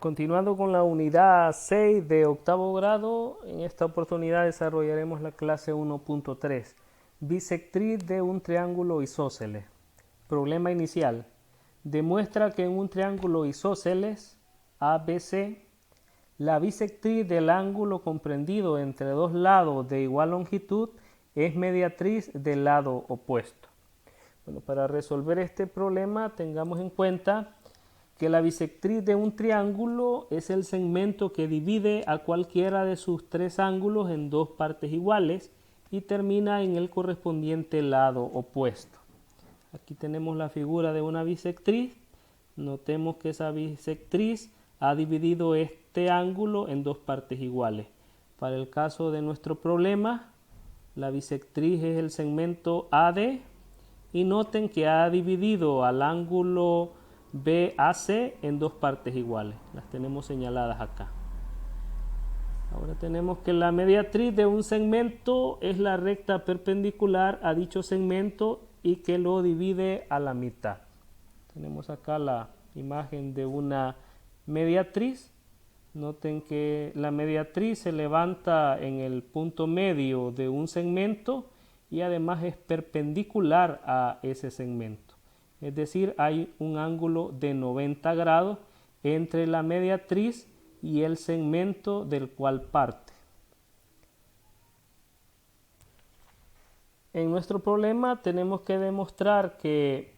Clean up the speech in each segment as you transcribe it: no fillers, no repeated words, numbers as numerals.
Continuando con la unidad 6 de octavo grado, en esta oportunidad desarrollaremos la clase 1.3, bisectriz de un triángulo isósceles. Problema inicial. Demuestra que en un triángulo isósceles ABC, la bisectriz del ángulo comprendido entre dos lados de igual longitud es mediatriz del lado opuesto. Bueno, para resolver este problema tengamos en cuenta que la bisectriz de un triángulo es el segmento que divide a cualquiera de sus tres ángulos en dos partes iguales y termina en el correspondiente lado opuesto. Aquí tenemos la figura de una bisectriz. Notemos que esa bisectriz ha dividido este ángulo en dos partes iguales. Para el caso de nuestro problema, la bisectriz es el segmento AD y noten que ha dividido al ángulo BAC en dos partes iguales. Las tenemos señaladas acá. Ahora tenemos que la mediatriz de un segmento es la recta perpendicular a dicho segmento y que lo divide a la mitad. Tenemos acá la imagen de una mediatriz. Noten que la mediatriz se levanta en el punto medio de un segmento y además es perpendicular a ese segmento. Es decir, hay un ángulo de 90 grados entre la mediatriz y el segmento del cual parte. En nuestro problema tenemos que demostrar que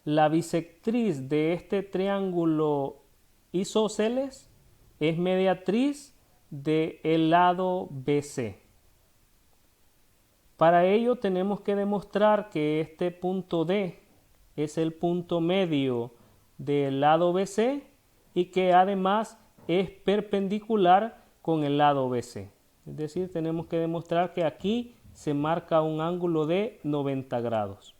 la bisectriz de este triángulo isósceles es mediatriz del lado BC. Para ello tenemos que demostrar que este punto D es el punto medio del lado BC y que además es perpendicular con el lado BC. Es decir, tenemos que demostrar que aquí se marca un ángulo de 90 grados.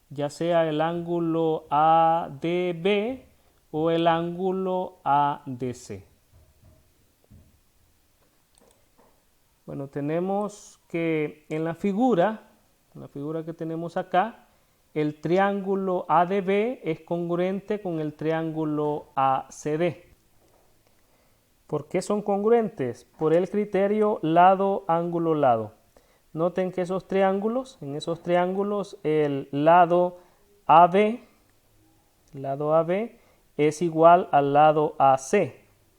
Ya sea el ángulo ADB o el ángulo ADC. Bueno, tenemos que en la figura que tenemos acá, el triángulo ADB es congruente con el triángulo ACD. ¿Por qué son congruentes? Por el criterio lado, ángulo, lado. Noten que en esos triángulos, el lado AB es igual al lado AC,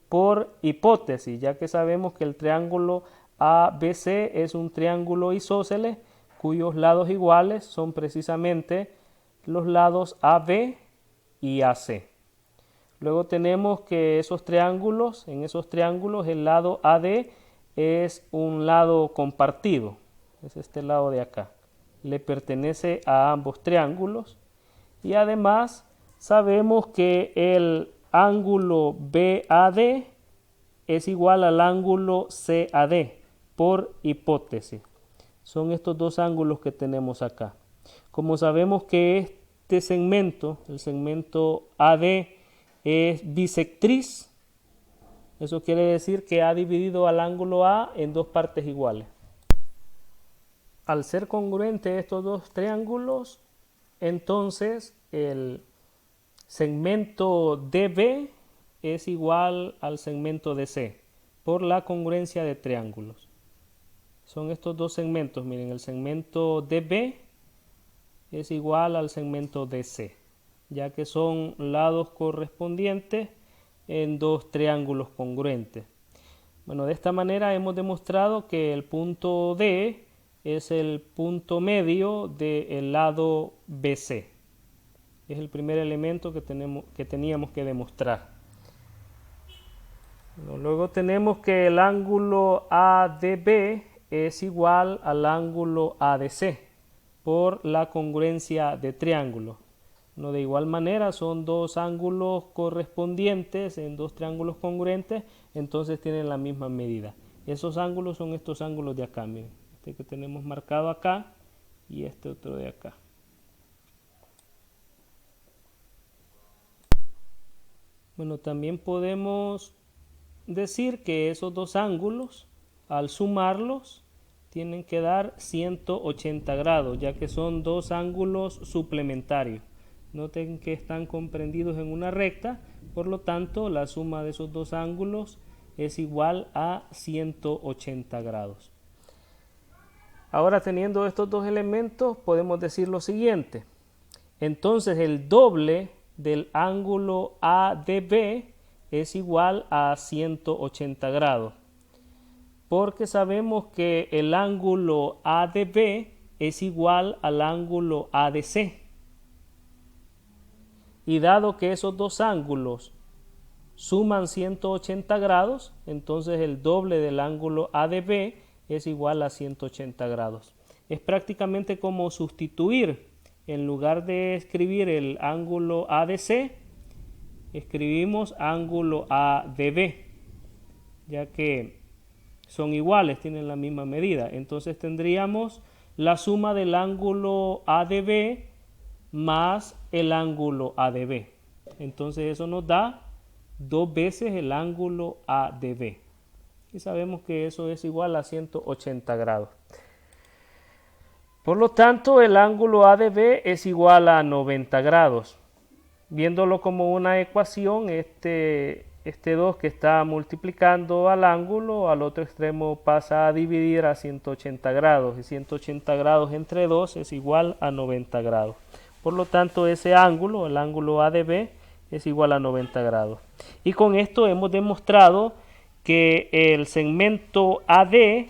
por hipótesis, ya que sabemos que el triángulo ABC es un triángulo isósceles cuyos lados iguales son precisamente los lados AB y AC. Luego tenemos que en esos triángulos el lado AD es un lado compartido, es este lado de acá, le pertenece a ambos triángulos y además sabemos que el ángulo BAD es igual al ángulo CAD por hipótesis. Son estos dos ángulos que tenemos acá. Como sabemos que este segmento, el segmento AD, es bisectriz, eso quiere decir que ha dividido al ángulo A en dos partes iguales. Al ser congruentes estos dos triángulos, entonces el segmento DB es igual al segmento DC por la congruencia de triángulos. Son estos dos segmentos, miren, el segmento DB es igual al segmento DC, ya que son lados correspondientes en dos triángulos congruentes. Bueno, de esta manera hemos demostrado que el punto D es el punto medio del lado BC. Es el primer elemento que teníamos que demostrar. Bueno, luego tenemos que el ángulo ADB es igual al ángulo ADC por la congruencia de triángulos. No, de igual manera son dos ángulos correspondientes en dos triángulos congruentes, entonces tienen la misma medida. Esos ángulos son estos ángulos de acá, miren, este que tenemos marcado acá y este otro de acá. Bueno, también podemos decir que esos dos ángulos, al sumarlos, tienen que dar 180 grados, ya que son dos ángulos suplementarios. Noten que están comprendidos en una recta, Por lo tanto, la suma de esos dos ángulos es igual a 180 grados. Ahora, teniendo estos dos elementos, podemos decir lo siguiente. Entonces, el doble del ángulo ADB es igual a 180 grados. Porque sabemos que el ángulo ADB es igual al ángulo ADC. Y dado que esos dos ángulos suman 180 grados, entonces el doble del ángulo ADB es igual a 180 grados. Es prácticamente como sustituir, en lugar de escribir el ángulo ADC, escribimos ángulo ADB, ya que son iguales, tienen la misma medida. Entonces tendríamos la suma del ángulo ADB más el ángulo ADB. Entonces eso nos da 2 veces el ángulo ADB. Y sabemos que eso es igual a 180 grados. Por lo tanto, el ángulo ADB es igual a 90 grados. Viéndolo como una ecuación, este 2 que está multiplicando al ángulo, al otro extremo pasa a dividir a 180 grados. Y 180 grados entre 2 es igual a 90 grados. Por lo tanto, ese ángulo, el ángulo ADB, es igual a 90 grados. Y con esto hemos demostrado que el segmento AD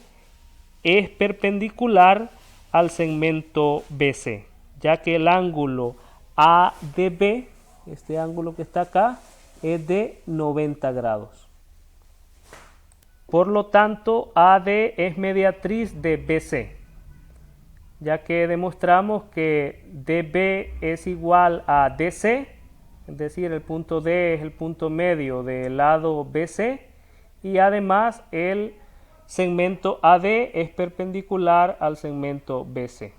es perpendicular al segmento BC, ya que el ángulo ADB, este ángulo que está acá, es de 90 grados. Por lo tanto, AD es mediatriz de BC, ya que demostramos que DB es igual a DC, es decir, el punto D es el punto medio del lado BC, y además el segmento AD es perpendicular al segmento BC.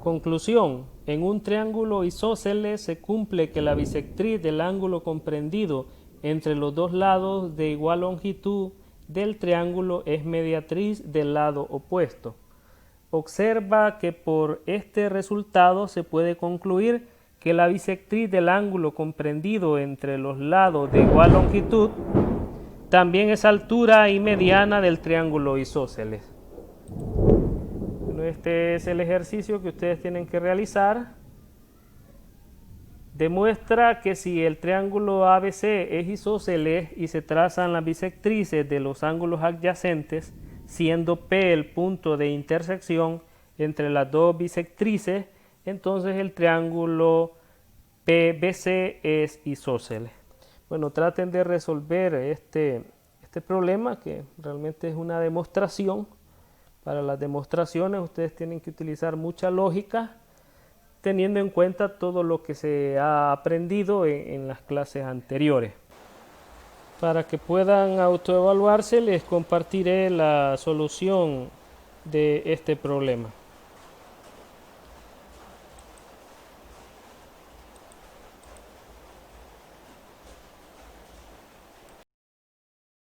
Conclusión: en un triángulo isósceles se cumple que la bisectriz del ángulo comprendido entre los dos lados de igual longitud del triángulo es mediatriz del lado opuesto. Observa que por este resultado se puede concluir que la bisectriz del ángulo comprendido entre los lados de igual longitud también es altura y mediana del triángulo isósceles. Bueno, este es el ejercicio que ustedes tienen que realizar. Demuestra que si el triángulo ABC es isósceles y se trazan las bisectrices de los ángulos adyacentes, siendo P el punto de intersección entre las dos bisectrices, entonces el triángulo PBC es isósceles. Bueno, traten de resolver este problema, que realmente es una demostración. Para las demostraciones ustedes tienen que utilizar mucha lógica, teniendo en cuenta todo lo que se ha aprendido en las clases anteriores. Para que puedan autoevaluarse, les compartiré la solución de este problema.